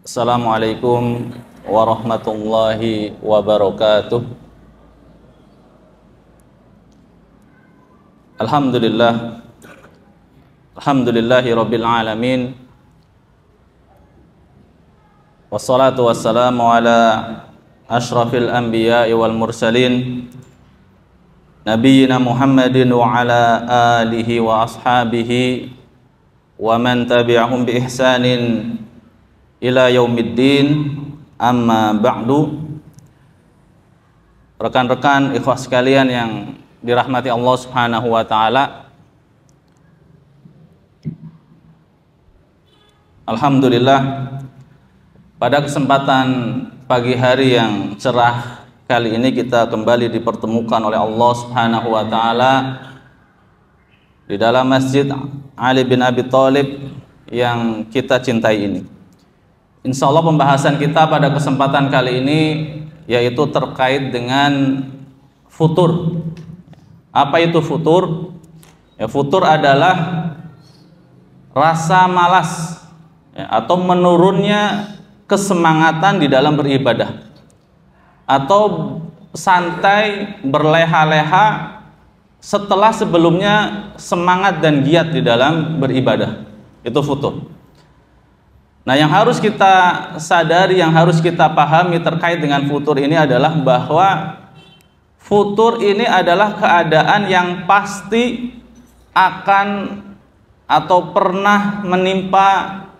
Assalamualaikum warahmatullahi wabarakatuh. Alhamdulillah, alhamdulillahi rabbil alamin. Wassalatu wassalamu ala ashrafil anbiya'i wal mursalin, nabiyyina Muhammadin wa ala alihi wa ashabihi wa man tabi'ahum bi ihsanin ila yaumiddin, amma ba'du. Rekan-rekan ikhwah sekalian yang dirahmati Allah Subhanahu wa taala, alhamdulillah pada kesempatan pagi hari yang cerah kali ini kita kembali dipertemukan oleh Allah Subhanahu wa taala di dalam Masjid Ali bin Abi Thalib yang kita cintai ini. Insya Allah pembahasan kita pada kesempatan kali ini yaitu terkait dengan futur. Apa itu futur? Ya, futur adalah rasa malas ya, atau menurunnya kesemangatan di dalam beribadah, atau santai berleha-leha setelah sebelumnya semangat dan giat di dalam beribadah. Itu futur. Nah, yang harus kita sadari, yang harus kita pahami terkait dengan futur ini adalah bahwa futur ini adalah keadaan yang pasti akan atau pernah menimpa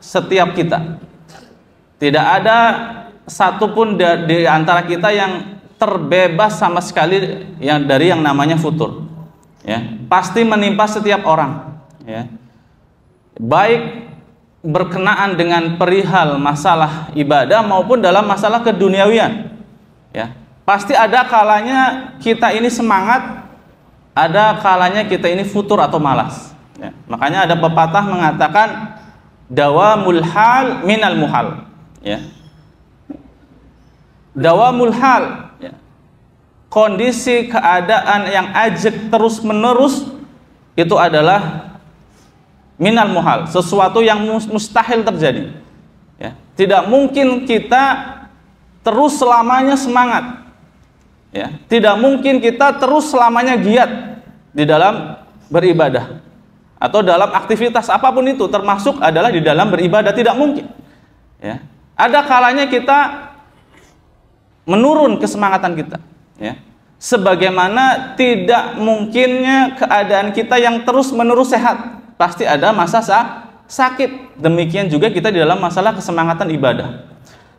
setiap kita. Tidak ada satupun di antara kita yang terbebas sama sekali dari yang namanya futur. Ya, pasti menimpa setiap orang. Ya. Baik berkenaan dengan perihal masalah ibadah maupun dalam masalah keduniawian, ya pasti ada kalanya kita ini semangat, ada kalanya kita ini futur atau malas. Ya. Makanya ada pepatah mengatakan dawamul hal minal muhal. Ya. Dawamul hal, ya. Kondisi keadaan yang ajeg terus menerus itu adalah minal muhal, sesuatu yang mustahil terjadi. Ya, tidak mungkin kita terus selamanya semangat. Ya, tidak mungkin kita terus selamanya giat di dalam beribadah atau dalam aktivitas apapun itu, termasuk adalah di dalam beribadah, tidak mungkin. Ya, ada kalanya kita menurun kesemangatan kita. Ya, sebagaimana tidak mungkinnya keadaan kita yang terus menerus sehat. Pasti ada masa sakit. Demikian juga kita di dalam masalah kesemangatan ibadah.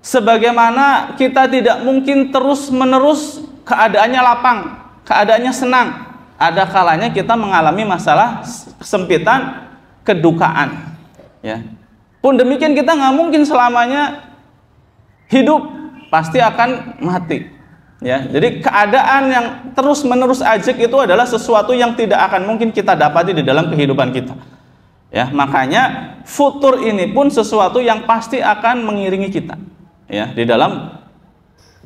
Sebagaimana kita tidak mungkin terus-menerus keadaannya lapang, keadaannya senang. Ada kalanya kita mengalami masalah kesempitan, kedukaan. Ya. Pun demikian kita nggak mungkin selamanya hidup, pasti akan mati. Ya. Jadi keadaan yang terus-menerus ajeg itu adalah sesuatu yang tidak akan mungkin kita dapati di dalam kehidupan kita. Ya, makanya futur ini pun sesuatu yang pasti akan mengiringi kita, ya, di dalam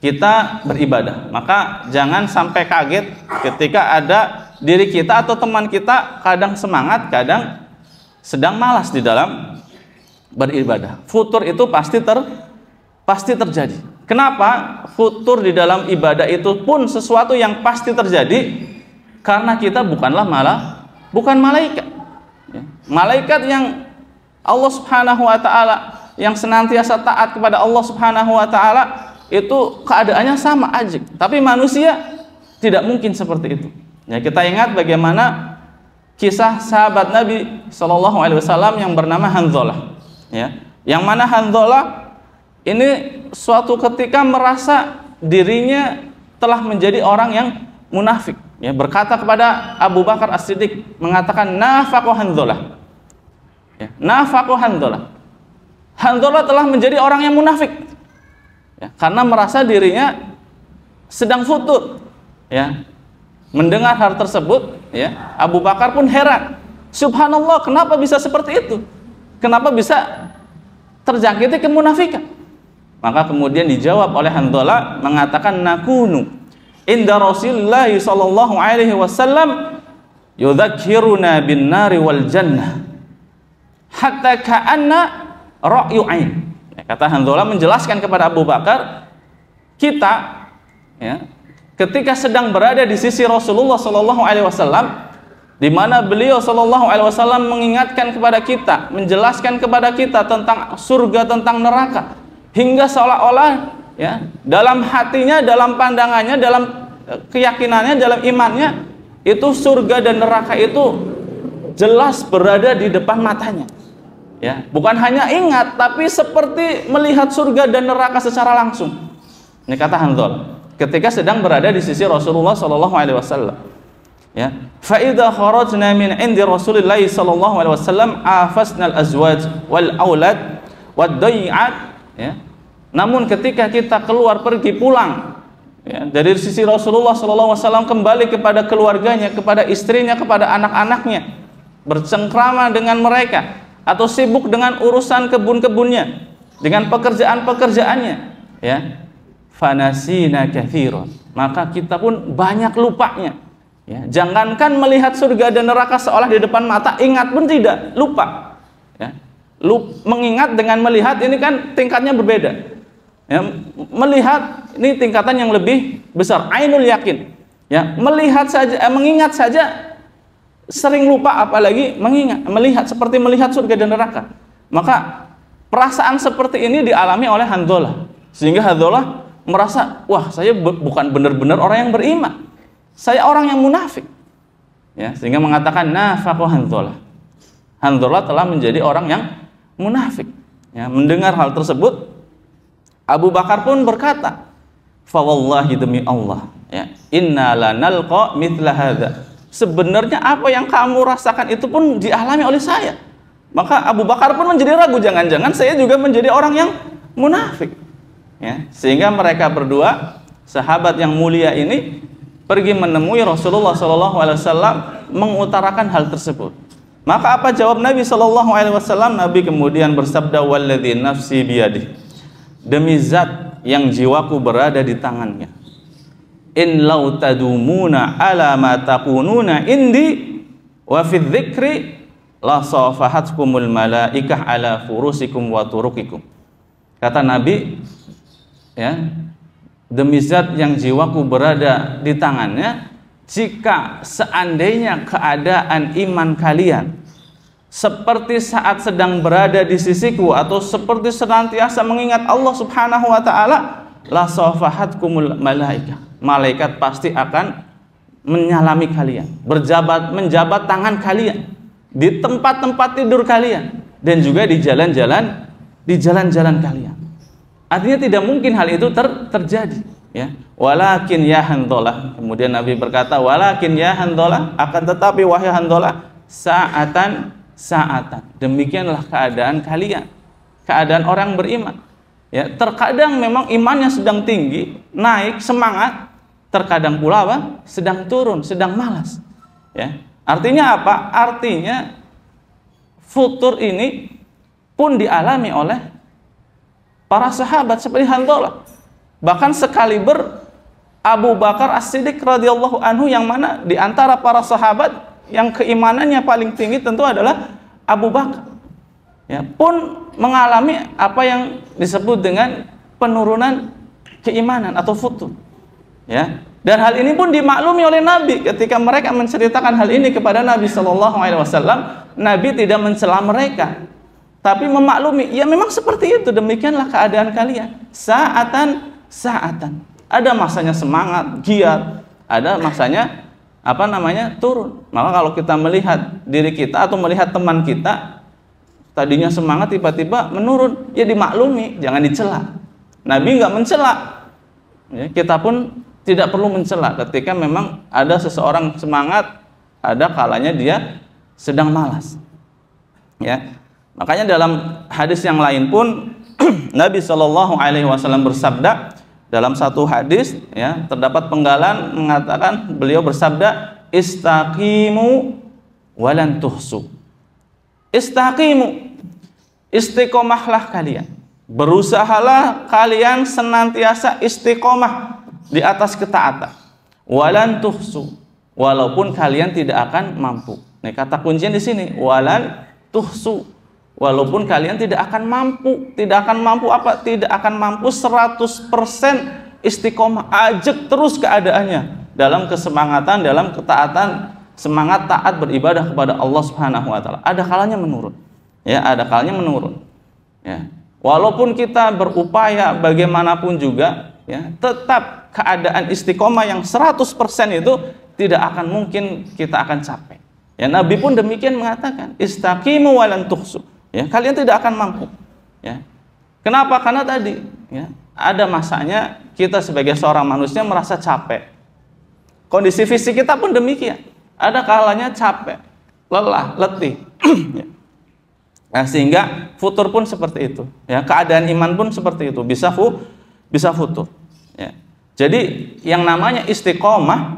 kita beribadah. Maka jangan sampai kaget ketika ada diri kita atau teman kita kadang semangat, kadang sedang malas di dalam beribadah. Futur itu pasti terjadi. Kenapa? Futur di dalam ibadah itu pun sesuatu yang pasti terjadi karena kita bukan malaikat. Ya. Malaikat yang Allah Subhanahu wa taala yang senantiasa taat kepada Allah Subhanahu wa taala itu keadaannya sama aja. Tapi manusia tidak mungkin seperti itu. Ya, kita ingat bagaimana kisah sahabat Nabi Shallallahu alaihi wasallam yang bernama Hanzalah. Ya. Yang mana Hanzalah ini suatu ketika merasa dirinya telah menjadi orang yang munafik. Ya, berkata kepada Abu Bakar As-Siddiq, mengatakan nafaqu Hanzalah. Ya, nafaqu Hanzalah. Hanzalah telah menjadi orang yang munafik. Ya, karena merasa dirinya sedang futur. Ya. Mendengar hal tersebut, ya, Abu Bakar pun heran. Subhanallah, kenapa bisa seperti itu? Kenapa bisa terjangkiti kemunafikan? Maka kemudian dijawab oleh Hanzalah mengatakan nakunu inda Rasulullah sallallahu alaihi wasallam yudzakkiruna bin nari wal jannah hatta ka'anna ra'yu ain. Ya, kata Hanzalah menjelaskan kepada Abu Bakar, kita ya, ketika sedang berada di sisi Rasulullah Shallallahu Alaihi Wasallam, di mana beliau Shallallahu Alaihi Wasallam mengingatkan kepada kita, menjelaskan kepada kita tentang surga, tentang neraka, hingga seolah-olah ya dalam hatinya, dalam pandangannya, dalam keyakinannya, dalam imannya itu surga dan neraka itu jelas berada di depan matanya. Ya, bukan hanya ingat, tapi seperti melihat surga dan neraka secara langsung. Ini kata Hanzalah, ketika sedang berada di sisi Rasulullah Sallallahu Alaihi Wasallam. Ya, fa idza kharajna min indi Rasulillah Sallallahu Alaihi Wasallam afasna al-azwaj wal aulad wad dai'at. Ya, namun ketika kita keluar pergi pulang ya, dari sisi Rasulullah Sallallahu Alaihi Wasallam kembali kepada keluarganya, kepada istrinya, kepada anak-anaknya, bercengkrama dengan mereka, atau sibuk dengan urusan kebun-kebunnya, dengan pekerjaan-pekerjaannya, ya, fanasina katsiran, maka kita pun banyak lupanya. Ya, jangankan melihat surga dan neraka seolah di depan mata, ingat pun tidak, lupa. Ya, mengingat dengan melihat ini kan tingkatnya berbeda. Ya, melihat ini tingkatan yang lebih besar, ainul yakin. Ya, melihat saja, mengingat saja sering lupa, apalagi melihat seperti melihat surga dan neraka. Maka perasaan seperti ini dialami oleh Hanzalah, sehingga Hanzalah merasa, wah, saya bukan benar-benar orang yang beriman, saya orang yang munafik. Ya, sehingga mengatakan nafaqu Hanzalah. Hanzalah telah menjadi orang yang munafik. Ya, mendengar hal tersebut, Abu Bakar pun berkata, fa wallahi, demi Allah, ya, inna lanalqa mithla hadza. Sebenarnya apa yang kamu rasakan itu pun dialami oleh saya. Maka Abu Bakar pun menjadi ragu, jangan-jangan saya juga menjadi orang yang munafik. Ya, sehingga mereka berdua, sahabat yang mulia ini, pergi menemui Rasulullah SAW mengutarakan hal tersebut. Maka apa jawab Nabi SAW? Nabi kemudian bersabda, walladzi nafsi biyadih, demi zat yang jiwaku berada di tangannya, in lau tadumuna ala ma taqununa indi wa fi dzikri la safahatkumul malaikah ala furusikum wa turukikum. Kata Nabi, ya, demi zat yang jiwaku berada di tangannya, jika seandainya keadaan iman kalian seperti saat sedang berada di sisiku, atau seperti senantiasa mengingat Allah Subhanahu wa taala, la safahatkumul malaikah, malaikat pasti akan menyalami kalian, menjabat tangan kalian di tempat-tempat tidur kalian, dan juga di jalan-jalan kalian. Artinya tidak mungkin hal itu terjadi. Ya, walakin ya Hanzalah, kemudian Nabi berkata, walakin ya Hanzalah, akan tetapi wahai Hanzalah, saatan, demikianlah keadaan kalian, keadaan orang beriman. Ya, terkadang memang imannya sedang tinggi, naik, semangat, terkadang pula apa? Sedang turun, sedang malas. Ya, artinya apa? Artinya futur ini pun dialami oleh para sahabat seperti Hanzalah. Bahkan sekaliber Abu Bakar As-Siddiq radhiyallahu anhu, yang mana di antara para sahabat yang keimanannya paling tinggi tentu adalah Abu Bakar. Ya, pun mengalami apa yang disebut dengan penurunan keimanan atau futur. Ya, dan hal ini pun dimaklumi oleh Nabi ketika mereka menceritakan hal ini kepada Nabi Shallallahu Alaihi Wasallam. Nabi tidak mencela mereka, tapi memaklumi, ya memang seperti itu, demikianlah keadaan kalian. Saatan, ada masanya semangat, giat, ada masanya turun. Maka kalau kita melihat diri kita atau melihat teman kita, tadinya semangat tiba-tiba menurun, ya dimaklumi, jangan dicela. Nabi nggak mencela, ya, kita pun tidak perlu mencela ketika memang ada seseorang semangat, ada kalanya dia sedang malas. Ya, makanya dalam hadis yang lain pun Nabi Shallallahu Alaihi Wasallam bersabda, dalam satu hadis, ya, terdapat penggalan mengatakan, beliau bersabda, istaqimu walan tuhsu. Istaqimu, istiqomahlah kalian, berusahalah kalian senantiasa istiqomah di atas ketaatan. Walan tuhsu, walaupun kalian tidak akan mampu. Nih kata kuncinya di sini, walan tuhsu, walaupun kalian tidak akan mampu apa? Tidak akan mampu 100% istiqomah, ajak terus keadaannya dalam kesemangatan, dalam ketaatan, semangat taat beribadah kepada Allah Subhanahu wa taala. Ada kalanya menurun. Ya, ada kalanya menurun. Ya. Walaupun kita berupaya bagaimanapun juga, ya, tetap keadaan istiqomah yang 100% itu tidak akan mungkin kita akan capai. Ya, Nabi pun demikian mengatakan, istaqimu walan tuhsu. Ya, kalian tidak akan mampu. Ya. Kenapa? Karena tadi, ya, ada masanya kita sebagai seorang manusia merasa capek. Kondisi fisik kita pun demikian. Ada kalanya capek, lelah, letih. Ya. Nah, sehingga futur pun seperti itu. Ya, keadaan iman pun seperti itu. Bisa futur. Ya. Jadi yang namanya istiqomah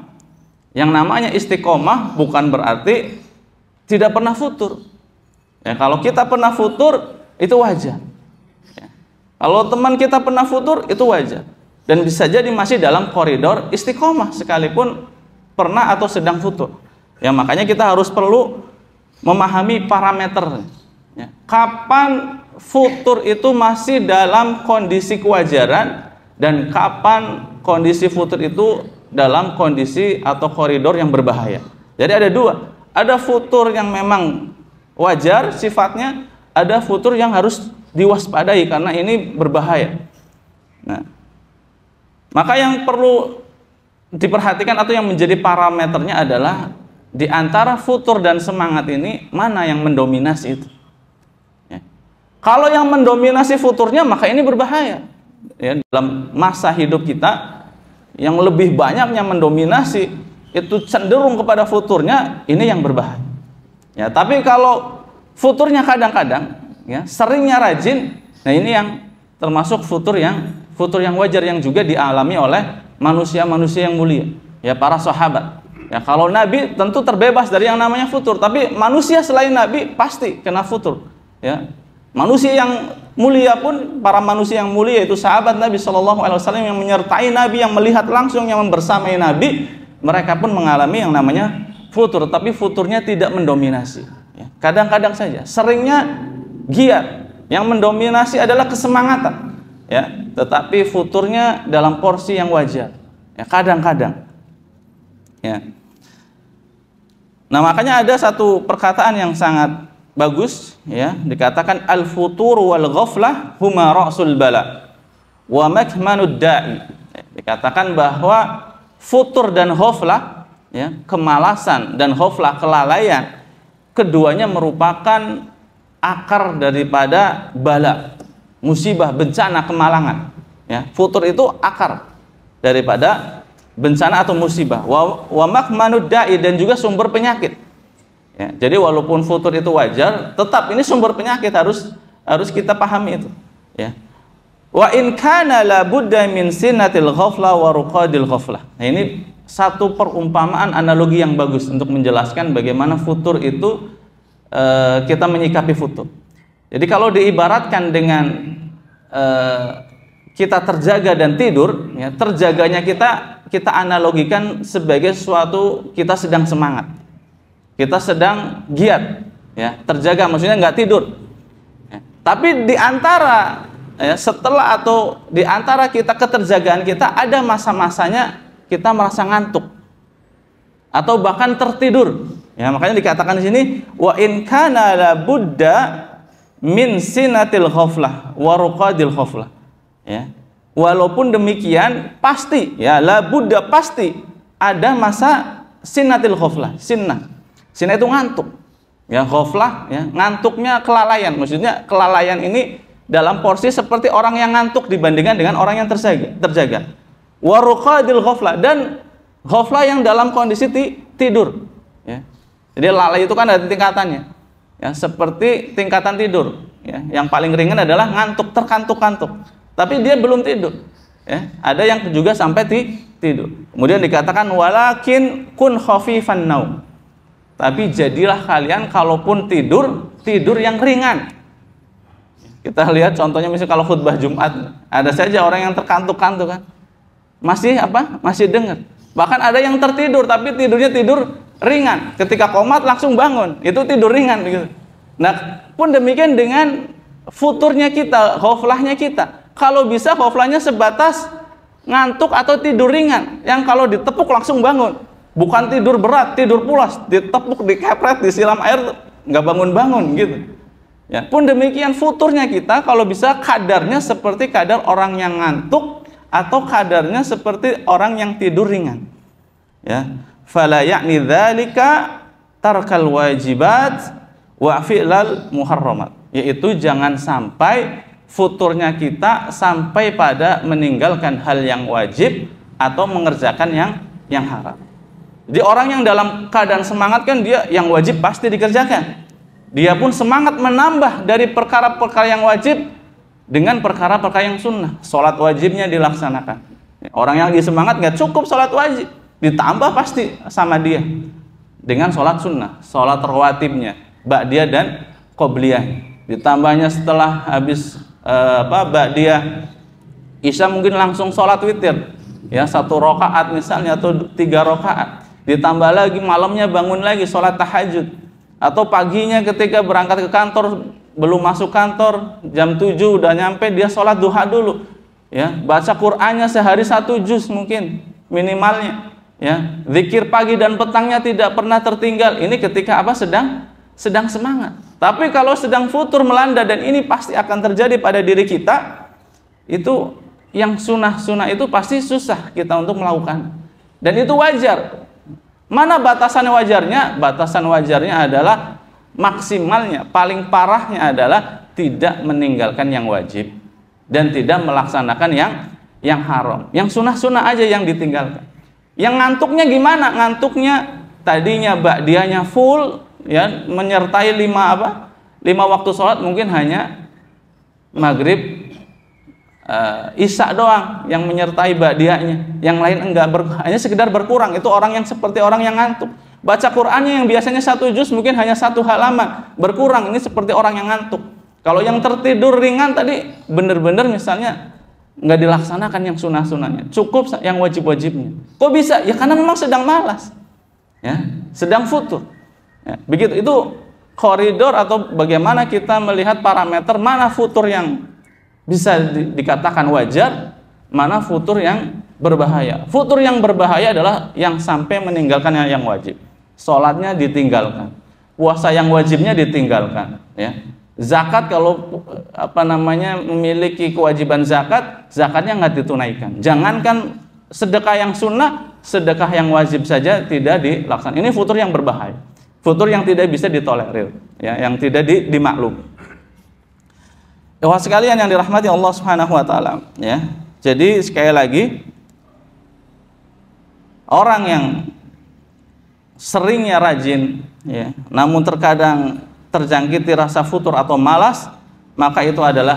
bukan berarti tidak pernah futur. Ya, kalau kita pernah futur itu wajar. Ya. Kalau teman kita pernah futur itu wajar. Dan bisa jadi masih dalam koridor istiqomah sekalipun pernah atau sedang futur. Ya, makanya kita harus perlu memahami parameter. Ya. Kapan futur itu masih dalam kondisi kewajaran dan kapan kondisi futur itu dalam kondisi atau koridor yang berbahaya. Jadi ada dua. Ada futur yang memang wajar sifatnya, ada futur yang harus diwaspadai karena ini berbahaya. Nah, maka yang perlu diperhatikan atau yang menjadi parameternya adalah di antara futur dan semangat ini mana yang mendominasi itu. Ya. Kalau yang mendominasi futurnya maka ini berbahaya. Ya, dalam masa hidup kita yang lebih banyaknya mendominasi itu cenderung kepada futurnya, ini yang berbahaya. Ya, tapi kalau futurnya kadang-kadang, ya, seringnya rajin, nah ini yang termasuk futur yang wajar yang juga dialami oleh manusia-manusia yang mulia, ya, para sahabat. Ya, kalau Nabi tentu terbebas dari yang namanya futur, tapi manusia selain Nabi pasti kena futur. Ya, manusia yang mulia pun, para manusia yang mulia itu sahabat Nabi SAW yang menyertai Nabi, yang melihat langsung, yang membersamai Nabi, mereka pun mengalami yang namanya futur, tapi futurnya tidak mendominasi. Ya, kadang-kadang saja, seringnya giat, yang mendominasi adalah kesemangatan. Ya, tetapi futurnya dalam porsi yang wajar. Ya, kadang-kadang. Ya. Nah, makanya ada satu perkataan yang sangat bagus, ya, dikatakan al-futur wal ghaflah huma ra'sul bala wa makmanud da'i. Dikatakan bahwa futur dan ghaflah, ya, kemalasan dan ghaflah, kelalaian, keduanya merupakan akar daripada bala, musibah, bencana, kemalangan. Ya, futur itu akar daripada bencana atau musibah. Wa makmanud da'i, dan juga sumber penyakit. Ya, jadi walaupun futur itu wajar, tetap ini sumber penyakit, harus kita pahami itu. Ya. Wa in kana la budda min sinatil ghafla wa ruqadil ghaflah. Nah, ini satu perumpamaan, analogi yang bagus untuk menjelaskan bagaimana futur itu kita menyikapi futur. Jadi kalau diibaratkan dengan kita terjaga dan tidur, ya, terjaganya kita analogikan sebagai sesuatu kita sedang semangat, kita sedang giat, ya, terjaga maksudnya nggak tidur. Ya. Tapi di antara, ya, setelah atau di antara kita keterjagaan kita ada masa-masanya kita merasa ngantuk atau bahkan tertidur. Ya, makanya dikatakan di sini wa in kana la budda min sinatil ghaflah wa ruqadil ghaflah. Ya. Walaupun demikian pasti, ya, la budda, pasti ada masa sinatil ghaflah. Sinnah itu ngantuk. Ya, ghaflah, ya, ngantuknya kelalaian. Maksudnya kelalaian ini dalam porsi seperti orang yang ngantuk dibandingkan dengan orang yang terjaga. Wa ruqadil ghaflah, dan ghaflah yang dalam kondisi tidur. Ya. Jadi lalai itu kan ada tingkatannya. Ya, seperti tingkatan tidur. Ya, yang paling ringan adalah ngantuk, terkantuk-kantuk. Tapi dia belum tidur. Ya, ada yang juga sampai tidur. Kemudian dikatakan walakin kun khafifan naum. Tapi jadilah kalian kalaupun tidur yang ringan. Kita lihat contohnya misalnya kalau khutbah Jumat, ada saja orang yang terkantuk-kantuk kan. Masih dengar. Bahkan ada yang tertidur tapi tidurnya tidur ringan. Ketika qomat langsung bangun, itu tidur ringan gitu. Nah, pun demikian dengan futurnya kita, ghaflahnya kita. Kalau bisa ghaflahnya sebatas ngantuk atau tidur ringan, yang kalau ditepuk langsung bangun. Bukan tidur berat, tidur pulas, ditepuk, dikepret, disiram air, nggak bangun-bangun gitu. Ya, pun demikian futurnya kita kalau bisa kadarnya seperti kadar orang yang ngantuk atau kadarnya seperti orang yang tidur ringan. Ya, fala ya'ni dzalika tarkal wajibat wa fi'lal muharramat, yaitu jangan sampai futurnya kita sampai pada meninggalkan hal yang wajib atau mengerjakan yang haram. Jadi orang yang dalam keadaan semangat kan dia yang wajib pasti dikerjakan. Dia pun semangat menambah dari perkara-perkara yang wajib dengan perkara-perkara yang sunnah. Sholat wajibnya dilaksanakan. Orang yang lagi semangat nggak cukup sholat wajib, ditambah pasti sama dia dengan sholat sunnah, sholat rawatibnya, ba'diyah dan qobliyah. Ditambahnya setelah habis ba'diyah isya mungkin langsung sholat witir, ya 1 rakaat misalnya atau 3 rakaat. Ditambah lagi malamnya bangun lagi sholat tahajud, atau paginya ketika berangkat ke kantor belum masuk kantor jam 7 udah nyampe dia sholat duha dulu, ya baca Qur'annya sehari 1 juz mungkin minimalnya, ya zikir pagi dan petangnya tidak pernah tertinggal. Ini ketika sedang semangat. Tapi kalau sedang futur melanda, dan ini pasti akan terjadi pada diri kita, itu yang sunnah-sunnah itu pasti susah kita untuk melakukan, dan itu wajar. Mana batasan wajarnya? Batasan wajarnya adalah maksimalnya, paling parahnya adalah tidak meninggalkan yang wajib dan tidak melaksanakan yang haram. Yang sunnah-sunnah aja yang ditinggalkan. Yang ngantuknya gimana? Ngantuknya tadinya ba'diyahnya full, ya menyertai 5 waktu sholat, mungkin hanya maghrib, isya doang yang menyertai ba'diyahnya, yang lain enggak, hanya sekedar berkurang. Itu orang yang seperti orang yang ngantuk. Baca Qur'annya yang biasanya 1 juz mungkin hanya 1 halaman, berkurang. Ini seperti orang yang ngantuk. Kalau yang tertidur ringan tadi bener-bener misalnya nggak dilaksanakan yang sunnah-sunnahnya, cukup yang wajib-wajibnya. Kok bisa? Ya karena memang sedang malas, ya sedang futur, ya, begitu. Itu koridor atau bagaimana kita melihat parameter mana futur yang bisa dikatakan wajar, mana futur yang berbahaya. Futur yang berbahaya adalah yang sampai meninggalkan yang wajib. Sholatnya ditinggalkan, puasa yang wajibnya ditinggalkan, ya. Zakat kalau memiliki kewajiban zakat, zakatnya nggak ditunaikan. Jangankan sedekah yang sunnah, sedekah yang wajib saja tidak dilaksanakan. Ini futur yang berbahaya, futur yang tidak bisa ditolerir, ya, yang tidak dimaklumi. Wah, sekalian yang dirahmati Allah Subhanahu wa taala, ya. Jadi sekali lagi, orang yang seringnya rajin, ya, namun terkadang terjangkiti rasa futur atau malas, maka itu adalah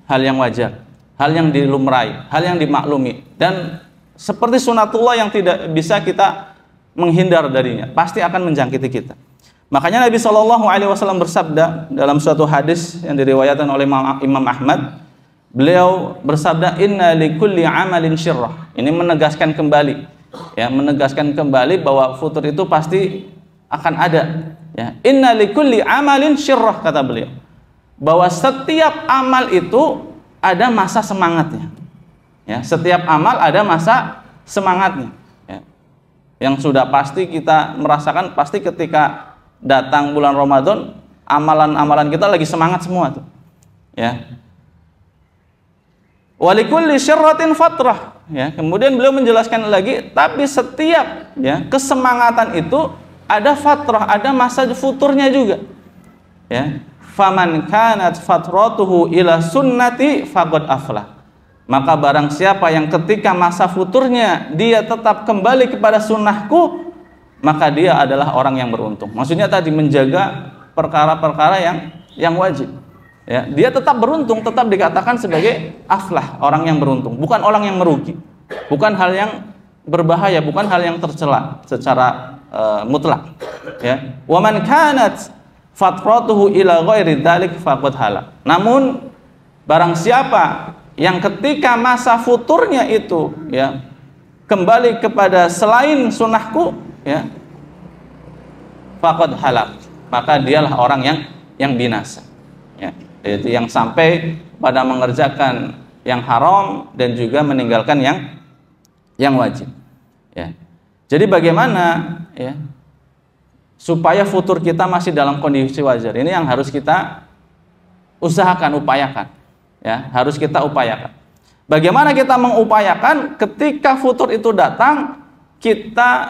hal yang wajar, hal yang dilumrai, hal yang dimaklumi, dan seperti sunatullah yang tidak bisa kita menghindar darinya, pasti akan menjangkiti kita. Makanya Nabi SAW bersabda dalam suatu hadis yang diriwayatkan oleh Imam Ahmad, beliau bersabda, inna likulli amalin syirrah. Ini menegaskan kembali, ya, menegaskan kembali bahwa futur itu pasti akan ada, ya. Inna likulli amalin syirrah, kata beliau, bahwa setiap amal itu ada masa semangatnya, ya. Setiap amal ada masa semangatnya, ya. Yang sudah pasti kita merasakan, pasti ketika datang bulan Ramadan, amalan-amalan kita lagi semangat semua tuh, ya. Walikulli syirratin fatrah, ya. Kemudian beliau menjelaskan lagi, tapi setiap, ya, kesemangatan itu ada fatrah, ada masa futurnya juga, ya. Faman kanat fatratuhu ila sunnati faqad aflah. Maka barang siapa yang ketika masa futurnya dia tetap kembali kepada sunnahku, maka dia adalah orang yang beruntung. Maksudnya tadi menjaga perkara-perkara yang wajib, ya. Dia tetap beruntung, tetap dikatakan sebagai aflah, orang yang beruntung, bukan orang yang merugi, bukan hal yang berbahaya, bukan hal yang tercela secara mutlak, ya. Wa man kanat fatratuhu ila ghairi dzalik faqad halak. Namun barang siapa yang ketika masa futurnya itu, ya, kembali kepada selain sunnahku, ya, faqad halak, maka dialah orang yang binasa. Ya, yaitu yang sampai pada mengerjakan yang haram dan juga meninggalkan yang wajib. Ya. Jadi bagaimana ya supaya futur kita masih dalam kondisi wajar? Ini yang harus kita usahakan, upayakan. Ya, harus kita upayakan. Bagaimana kita mengupayakan ketika futur itu datang,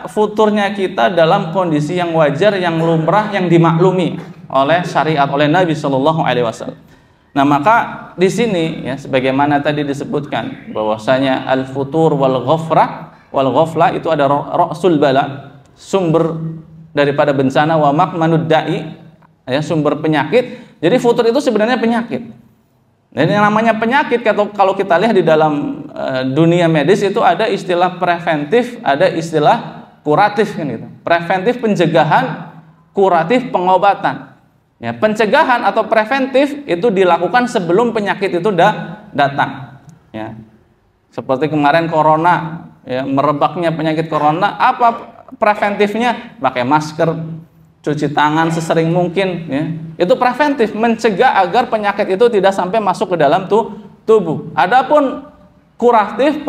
futurnya kita dalam kondisi yang wajar, yang lumrah, yang dimaklumi oleh syariat, oleh Nabi Shallallahu Alaihi Wasallam. Nah, maka di sini ya sebagaimana tadi disebutkan bahwasanya al-futur wal ghaflah itu ada ra'sul bala, sumber daripada bencana, wa maqmanud da'i, ya, sumber penyakit. Jadi futur itu sebenarnya penyakit. Dan yang namanya penyakit, kalau kita lihat di dalam dunia medis itu ada istilah preventif, ada istilah kuratif kan gitu. Preventif pencegahan, kuratif pengobatan. Ya, pencegahan atau preventif itu dilakukan sebelum penyakit itu datang. Ya. Seperti kemarin corona, ya, merebaknya penyakit corona, apa preventifnya? Pakai masker, cuci tangan sesering mungkin, ya. Itu preventif, mencegah agar penyakit itu tidak sampai masuk ke dalam tubuh. Adapun kuratif,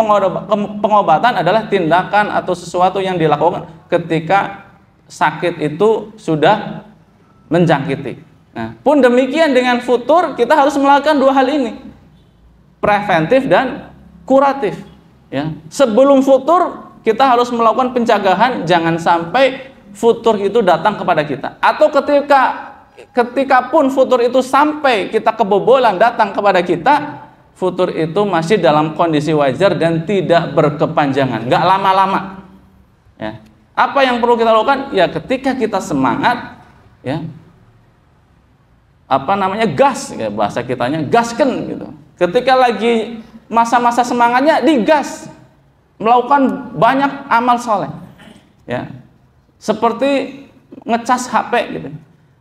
pengobatan adalah tindakan atau sesuatu yang dilakukan ketika sakit itu sudah menjangkiti. Nah, pun demikian dengan futur kita harus melakukan dua hal ini, preventif dan kuratif. Ya. Sebelum futur kita harus melakukan pencegahan, jangan sampai futur itu datang kepada kita. Atau ketika pun futur itu sampai kita kebobolan datang kepada kita, futur itu masih dalam kondisi wajar dan tidak berkepanjangan, nggak lama-lama. Ya. Apa yang perlu kita lakukan? Ya ketika kita semangat, ya, gas, ya, bahasa kitanya gasken gitu. Ketika lagi masa-masa semangatnya digas, melakukan banyak amal soleh, ya, seperti ngecas HP gitu.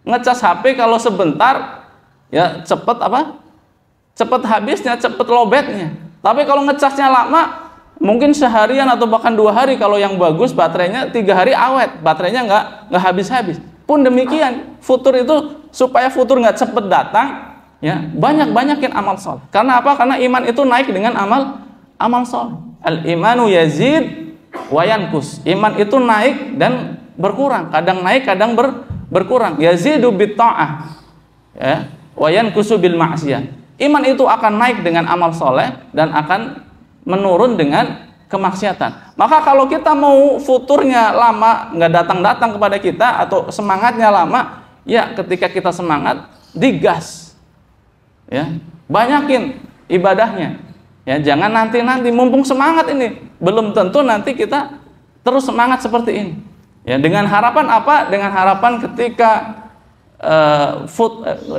Ngecas HP kalau sebentar, ya cepet habisnya, cepet lobetnya. Tapi kalau ngecasnya lama, mungkin seharian atau bahkan 2 hari. Kalau yang bagus baterainya 3 hari awet, baterainya nggak habis-habis. Pun demikian, futur itu supaya futur nggak cepet datang, ya, banyakin amal soleh. Karena apa? Karena iman itu naik dengan amal soleh. Al imanu yazid wa yankus. Iman itu naik dan berkurang, kadang naik, kadang berkurang. Yazidu bit ta'ah, ya, wa yankusu bil ma'siyah. Iman itu akan naik dengan amal soleh dan akan menurun dengan kemaksiatan. Maka kalau kita mau futurnya lama, nggak datang kepada kita, atau semangatnya lama, ya ketika kita semangat digas, ya, banyakin ibadahnya, ya, jangan nanti mumpung semangat ini, belum tentu nanti kita terus semangat seperti ini, ya, dengan harapan apa? Dengan harapan ketika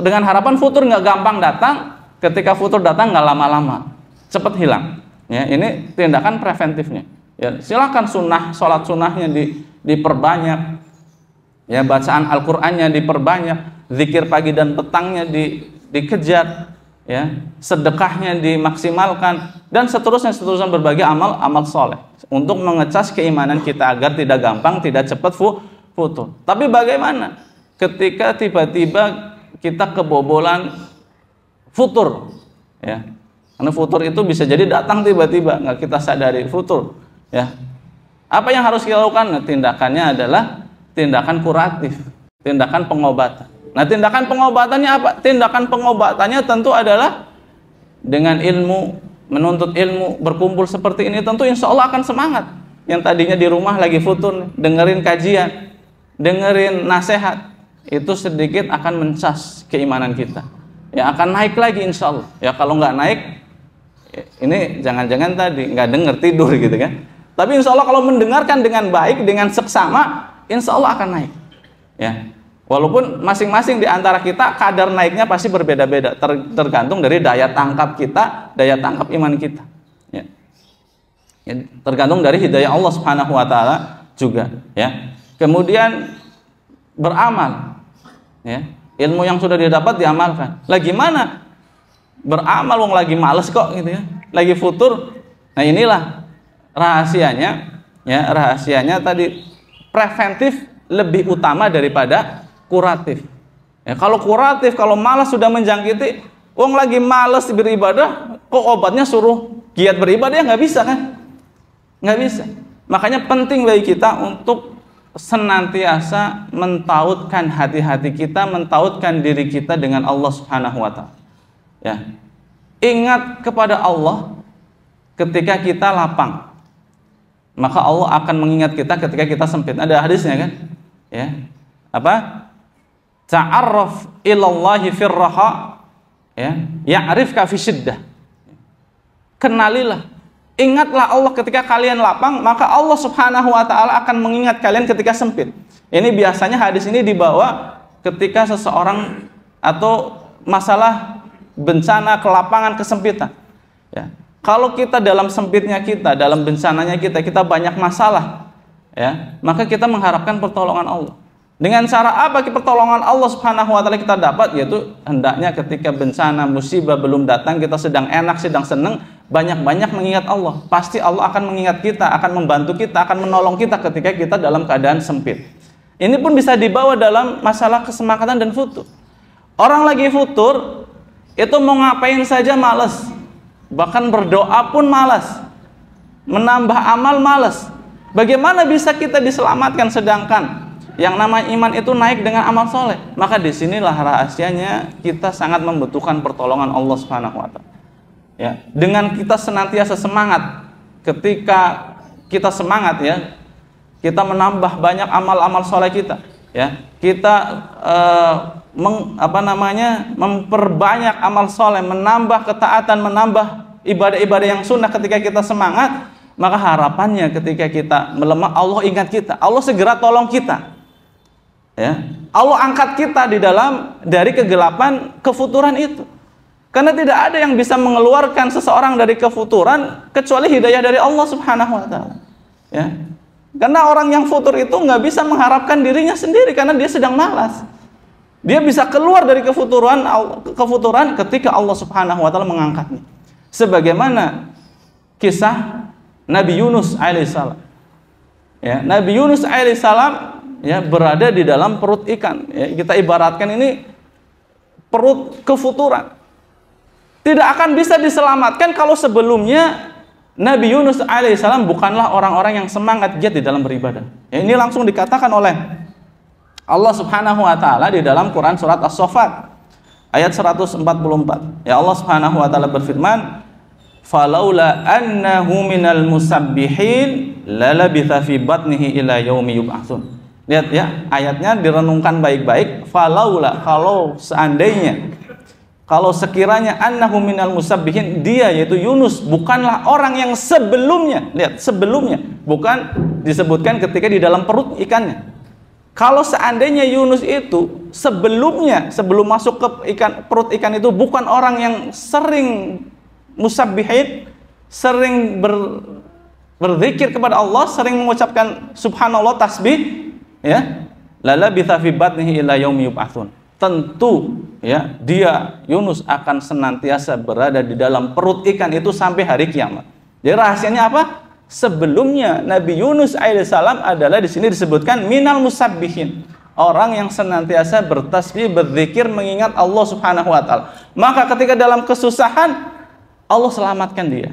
dengan harapan futur nggak gampang datang, ketika futur datang nggak lama-lama, cepat hilang. Ya, ini tindakan preventifnya. Ya, silakan sholat sunnahnya diperbanyak, ya, bacaan Al-Qur'annya diperbanyak, zikir pagi dan petangnya dikejar, ya, sedekahnya dimaksimalkan, dan seterusnya berbagai amal soleh untuk mengecas keimanan kita agar tidak gampang, tidak cepat futur. Tapi bagaimana ketika tiba-tiba kita kebobolan futur, ya? Karena futur itu bisa jadi datang tiba-tiba, nggak kita sadari futur, ya. Apa yang harus kita lakukan? Nah, tindakannya adalah tindakan kuratif, tindakan pengobatan. Nah, tindakan pengobatannya apa? Tindakan pengobatannya tentu adalah dengan ilmu, menuntut ilmu, berkumpul seperti ini, tentu insya Allah akan semangat. Yang tadinya di rumah lagi futur, dengerin kajian, dengerin nasihat, itu sedikit akan mencas keimanan kita. Ya, akan naik lagi insya Allah. Ya, kalau nggak naik, ini jangan-jangan tadi nggak dengar, tidur gitu kan. Tapi insya Allah kalau mendengarkan dengan baik, dengan seksama, insya Allah akan naik. Ya, walaupun masing-masing di antara kita kadar naiknya pasti berbeda-beda, tergantung dari daya tangkap kita, daya tangkap iman kita. Ya. Ya, tergantung dari hidayah Allah Subhanahu Wa Taala juga. Ya. Kemudian beramal. Ya. Ilmu yang sudah didapat diamalkan. Lagi mana? Beramal wong lagi males kok gitu ya, lagi futur. Nah, inilah rahasianya, ya, rahasianya tadi preventif lebih utama daripada kuratif. Ya, kalau kuratif, kalau malas sudah menjangkiti, wong lagi malas beribadah, kok obatnya suruh giat beribadah, ya nggak bisa kan? Nggak bisa. Makanya penting bagi kita untuk senantiasa mentautkan hati-hati kita, mentautkan diri kita dengan Allah Subhanahu wa Ta'ala. Ya. Ingat kepada Allah ketika kita lapang, maka Allah akan mengingat kita ketika kita sempit. Ada hadisnya kan? Ya. Apa? Ta'arraf ilallahi firraha, ya, ya'rifka fi syiddah. Kenalilah, ingatlah Allah ketika kalian lapang, maka Allah Subhanahu wa Ta'ala akan mengingat kalian ketika sempit. Ini biasanya hadis ini dibawa ketika seseorang atau masalah bencana, kelapangan, kesempitan. Ya. Kalau kita dalam sempitnya kita, dalam bencananya kita banyak masalah, ya, maka kita mengharapkan pertolongan Allah. Dengan cara apa pertolongan Allah Subhanahu wa Ta'ala kita dapat? Yaitu hendaknya ketika bencana, musibah belum datang, kita sedang enak, sedang senang, banyak-banyak mengingat Allah. Pasti Allah akan mengingat kita, akan membantu kita, akan menolong kita ketika kita dalam keadaan sempit. Ini pun bisa dibawa dalam masalah kesemakatan dan futur. Orang lagi futur, itu mau ngapain saja malas, bahkan berdoa pun malas, menambah amal malas. Bagaimana bisa kita diselamatkan sedangkan yang nama iman itu naik dengan amal soleh? Maka disinilah rahasianya kita sangat membutuhkan pertolongan Allah Subhanahu wa Ta'ala. Ya, dengan kita senantiasa semangat, ketika kita semangat, ya, kita menambah banyak amal-amal soleh kita, ya, kita memperbanyak amal soleh, menambah ketaatan, menambah ibadah-ibadah yang sunnah. Ketika kita semangat, maka harapannya ketika kita melemah, Allah ingat kita, Allah segera tolong kita. Ya, Allah angkat kita dari kegelapan kefuturan itu. Karena tidak ada yang bisa mengeluarkan seseorang dari kefuturan kecuali hidayah dari Allah Subhanahu wa Ta'ala. Ya. Karena orang yang futur itu nggak bisa mengharapkan dirinya sendiri karena dia sedang malas. Dia bisa keluar dari kefuturan ketika Allah Subhanahu wa Ta'ala mengangkatnya. Sebagaimana kisah Nabi Yunus alaihissalam. Ya, Nabi Yunus alaihissalam, ya, berada di dalam perut ikan. Ya, kita ibaratkan ini perut kefuturan. Tidak akan bisa diselamatkan kalau sebelumnya Nabi Yunus alaihissalam bukanlah orang-orang yang semangat giat di dalam beribadah. Ya, ini langsung dikatakan oleh Allah Subhanahu wa Ta'ala di dalam Quran surat As-Saffat ayat 144. Ya, Allah Subhanahu wa Ta'ala berfirman, "Falaula annahu minal musabbihin lalabitha fi batnihi ila yaumi yub'atsun." Lihat ya, ayatnya direnungkan baik-baik. Falaula, kalau seandainya, kalau sekiranya annahu minal musabbihin, dia yaitu Yunus bukanlah orang yang sebelumnya. Lihat, sebelumnya, bukan disebutkan ketika di dalam perut ikannya. Kalau seandainya Yunus itu sebelumnya, sebelum masuk ke perut ikan itu bukan orang yang sering musabbihin, sering berzikir kepada Allah, sering mengucapkan subhanallah, tasbih, ya, lala bitha fi batnihi ila yaumi yub'atsun. Tentu, ya, dia Yunus akan senantiasa berada di dalam perut ikan itu sampai hari kiamat. Jadi rahasianya apa? Sebelumnya Nabi Yunus alaihissalam adalah di sini disebutkan minal musabbihin, orang yang senantiasa bertasbih, berzikir, mengingat Allah Subhanahu wa Ta'ala. Maka ketika dalam kesusahan, Allah selamatkan dia.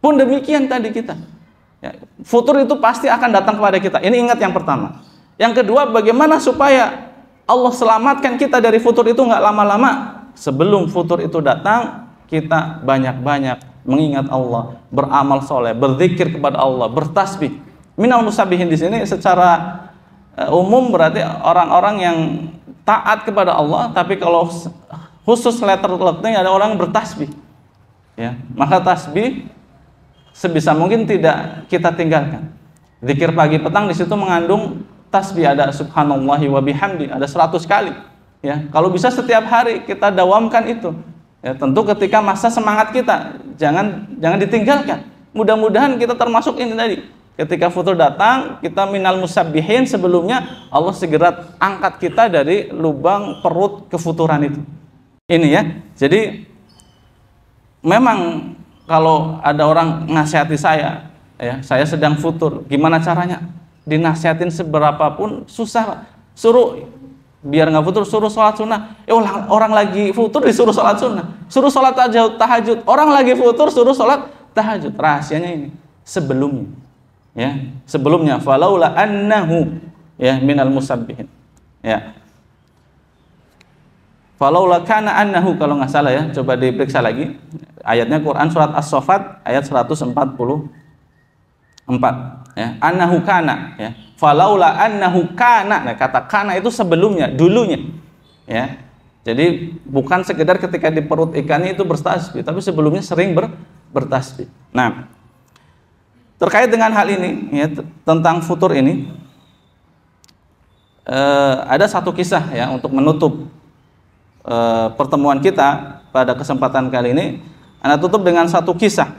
Pun demikian tadi kita. Ya, futur itu pasti akan datang kepada kita. Ini ingat yang pertama. Yang kedua, bagaimana supaya Allah selamatkan kita dari futur itu nggak lama-lama? Sebelum futur itu datang, kita banyak-banyak mengingat Allah, beramal soleh, berzikir kepada Allah, bertasbih. Minal musabihin di sini secara umum berarti orang-orang yang taat kepada Allah, tapi kalau khusus letter-letternya ada orang bertasbih. Ya, maka tasbih sebisa mungkin tidak kita tinggalkan. Zikir pagi petang di situ mengandung tasbih, ada subhanallahi wa bihamdi, ada 100 kali. Ya, kalau bisa setiap hari kita dawamkan itu. Ya, tentu ketika masa semangat kita jangan ditinggalkan. Mudah-mudahan kita termasuk ini tadi. Ketika futur datang, kita minal musabbihin, sebelumnya Allah segera angkat kita dari lubang perut kefuturan itu. Ini ya. Jadi memang kalau ada orang nasihati saya, ya, saya sedang futur, gimana caranya? Dinasihatin seberapapun susah. Suruh biar nggak futur suruh sholat sunnah. Orang lagi futur disuruh sholat sunnah, suruh sholat tahajud. Orang lagi futur suruh sholat tahajud. Rahasianya ini sebelumnya, ya sebelumnya. Falaula annahu ya minal musabbihin. Ya. Falaula kana annahu, kalau nggak salah ya, coba diperiksa lagi ayatnya, Quran surat As-Saffat ayat 144 ya, annahu kana ya. Falaula annahu kana, nah kata kana itu sebelumnya, dulunya ya. Jadi bukan sekedar ketika di perut ikannya itu bertasbih, tapi sebelumnya sering bertasbih. Nah, terkait dengan hal ini ya, tentang futur ini ada satu kisah ya untuk menutup pertemuan kita pada kesempatan kali ini. Ana tutup dengan satu kisah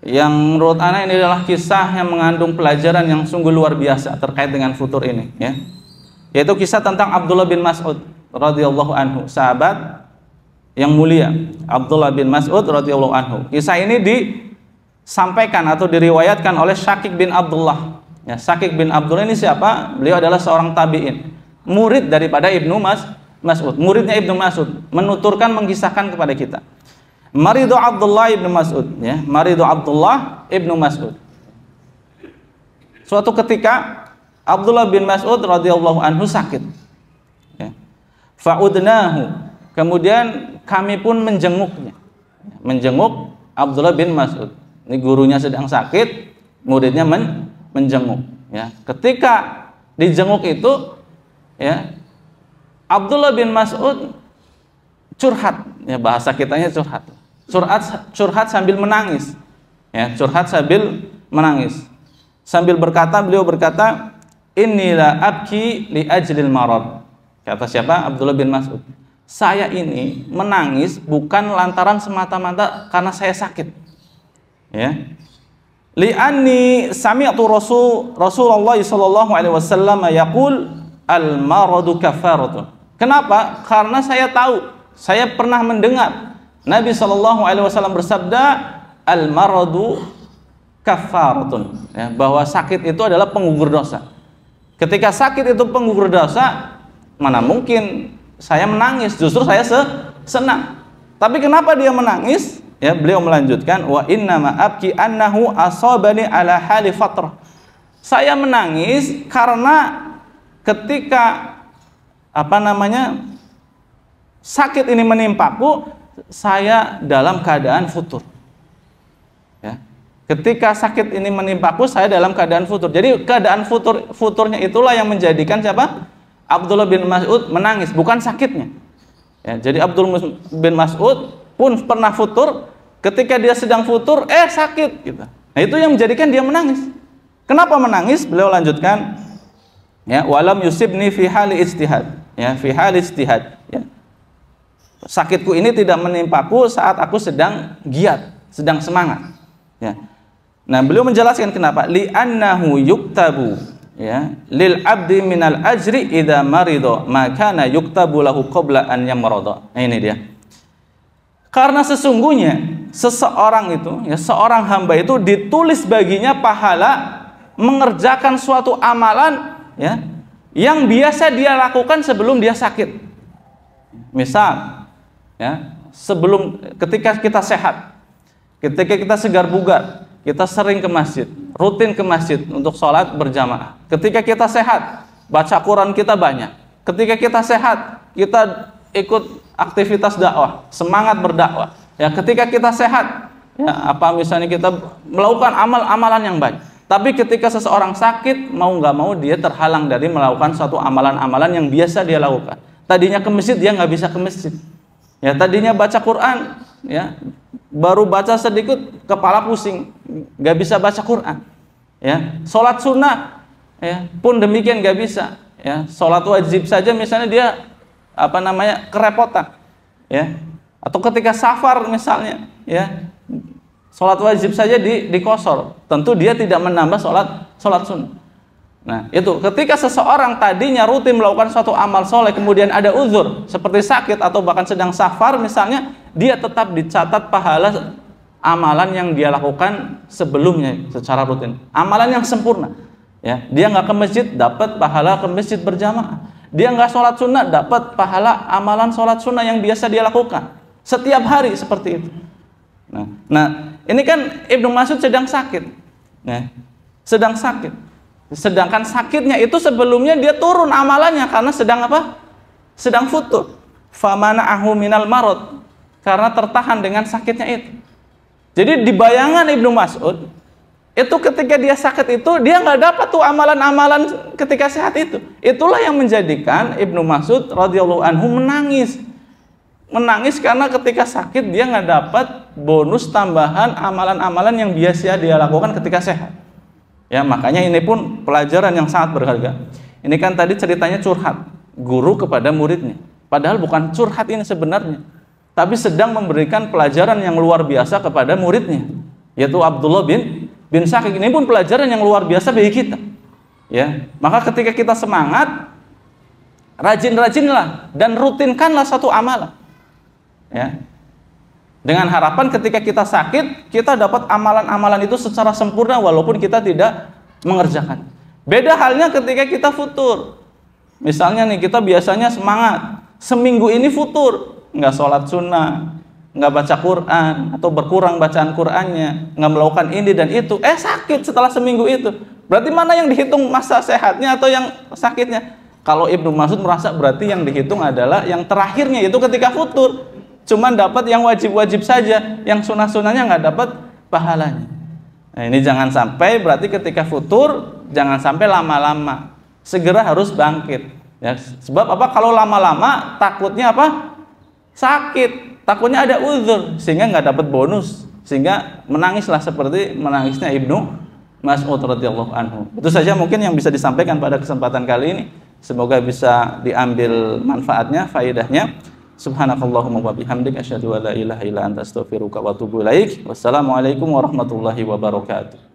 yang menurut ana ini adalah kisah yang mengandung pelajaran yang sungguh luar biasa terkait dengan futur ini ya. Yaitu kisah tentang Abdullah bin Mas'ud radhiyallahu anhu, sahabat yang mulia Abdullah bin Mas'ud radhiyallahu anhu. Kisah ini disampaikan atau diriwayatkan oleh Syakik bin Abdullah. Ya, Syakik bin Abdullah ini siapa? Beliau adalah seorang tabi'in, murid daripada Ibnu Mas'ud, muridnya Ibnu Mas'ud, menuturkan, mengisahkan kepada kita. Maridu Abdullah ibnu Mas'ud ya, Maridu Abdullah ibnu Mas'ud. Suatu ketika Abdullah bin Mas'ud radhiyallahu anhu sakit ya. Fa'udnahu, kemudian kami pun menjenguknya, menjenguk Abdullah bin Mas'ud. Ini gurunya sedang sakit, muridnya menjenguk ya. Ketika dijenguk itu ya, Abdullah bin Mas'ud curhat ya, bahasa kitanya curhat sambil menangis ya, curhat sambil menangis, sambil berkata, beliau berkata, inilah abki li ajlil marad. Kata siapa? Abdullah bin Mas'ud, saya ini menangis bukan lantaran semata-mata karena saya sakit ya. Li'anni sami'tu Rasulullah sallallahu alaihi wasallam yaqul al maradu kafaratun. Kenapa? Karena saya tahu, saya pernah mendengar Nabi SAW bersabda, al-maradu kafaratun ya, bahwa sakit itu adalah penggugur dosa. Ketika sakit itu penggugur dosa, mana mungkin saya menangis, justru saya senang. Tapi kenapa dia menangis? Ya, beliau melanjutkan, wa inna ma abki annahu asabani ala hali fatrah. Saya menangis karena ketika sakit ini menimpaku, saya dalam keadaan futur ya. Ketika sakit ini menimpaku, saya dalam keadaan futur. Jadi keadaan futurnya itulah yang menjadikan siapa? Abdullah bin Mas'ud menangis, bukan sakitnya ya. Jadi Abdullah bin Mas'ud pun pernah futur, ketika dia sedang futur sakit gitu. Nah, itu yang menjadikan dia menangis. Kenapa menangis? Beliau lanjutkan ya, walam yusibni fi hali ijtihad ya, fi hali ijtihad ya. Sakitku ini tidak menimpaku saat aku sedang giat, sedang semangat ya. Nah, beliau menjelaskan kenapa, li'annahu yuktabu ya lil abdi minal ajri idza marido ma kana yuktabu lahu qabla an yamrada. Nah, ini dia. Karena sesungguhnya seseorang itu ya, seorang hamba itu ditulis baginya pahala mengerjakan suatu amalan ya yang biasa dia lakukan sebelum dia sakit. Misal ya, ketika kita sehat, ketika kita segar bugar, kita sering ke masjid, rutin ke masjid untuk sholat berjamaah. Ketika kita sehat, baca Quran kita banyak. Ketika kita sehat, kita ikut aktivitas dakwah, semangat berdakwah. Ya, ketika kita sehat, ya misalnya kita melakukan amal-amalan yang baik. Tapi ketika seseorang sakit, mau nggak mau dia terhalang dari melakukan suatu amalan-amalan yang biasa dia lakukan. Tadinya ke masjid, dia nggak bisa ke masjid. Ya, tadinya baca Quran, ya baru baca sedikit kepala pusing, nggak bisa baca Quran. Ya, sholat sunnah, ya pun demikian nggak bisa. Ya, sholat wajib saja misalnya dia kerepotan. Ya, atau ketika safar misalnya, ya sholat wajib saja dikosor, tentu dia tidak menambah sholat sunnah. Nah, itu ketika seseorang tadinya rutin melakukan suatu amal soleh, kemudian ada uzur seperti sakit atau bahkan sedang safar misalnya, dia tetap dicatat pahala amalan yang dia lakukan sebelumnya secara rutin, amalan yang sempurna Ya, dia nggak ke masjid dapat pahala ke masjid berjamaah. Dia nggak sholat sunnah dapat pahala amalan sholat sunnah yang biasa dia lakukan setiap hari seperti itu. Nah, ini kan Ibnu Mas'ud sedang sakit, ya, sedang sakit. Sedangkan sakitnya itu sebelumnya dia turun amalannya karena sedang apa? Sedang futur. Famana'ahu minal marad, karena tertahan dengan sakitnya itu. Jadi di bayangan Ibnu Mas'ud itu ketika dia sakit itu dia nggak dapat tuh amalan-amalan ketika sehat itu. Itulah yang menjadikan Ibnu Mas'ud radhiyallahu anhu menangis karena ketika sakit dia nggak dapat bonus tambahan amalan-amalan yang biasa dia lakukan ketika sehat. Ya, makanya ini pun pelajaran yang sangat berharga. Ini kan tadi ceritanya curhat guru kepada muridnya. Padahal bukan curhat ini sebenarnya, tapi sedang memberikan pelajaran yang luar biasa kepada muridnya, yaitu Abdullah bin Syakik. Ini pun pelajaran yang luar biasa bagi kita. Ya, maka ketika kita semangat, rajin-rajinlah dan rutinkanlah satu amalan. Ya. Dengan harapan ketika kita sakit, kita dapat amalan-amalan itu secara sempurna walaupun kita tidak mengerjakan. Beda halnya ketika kita futur. Misalnya nih, kita biasanya semangat, seminggu ini futur, nggak sholat sunnah, nggak baca Quran, atau berkurang bacaan Qurannya, nggak melakukan ini dan itu, sakit setelah seminggu itu. Berarti mana yang dihitung masa sehatnya atau yang sakitnya? Kalau Ibnu Mas'ud merasa berarti yang dihitung adalah yang terakhirnya, itu ketika futur. Cuman dapat yang wajib-wajib saja, yang sunnah-sunnahnya nggak dapat pahalanya. Nah, ini jangan sampai, berarti ketika futur jangan sampai lama-lama, segera harus bangkit. Ya, sebab apa? Kalau lama-lama takutnya apa? Sakit, takutnya ada uzur sehingga nggak dapat bonus, sehingga menangislah seperti menangisnya Ibnu Mas'ud radhiyallahu anhu. Itu saja mungkin yang bisa disampaikan pada kesempatan kali ini. Semoga bisa diambil manfaatnya, faedahnya. Subhanakallahumma wa bihamdik asyhadu an la ilaha illa anta astaghfiruka wa atubu ilaik. Wassalamualaikum warahmatullahi wabarakatuh.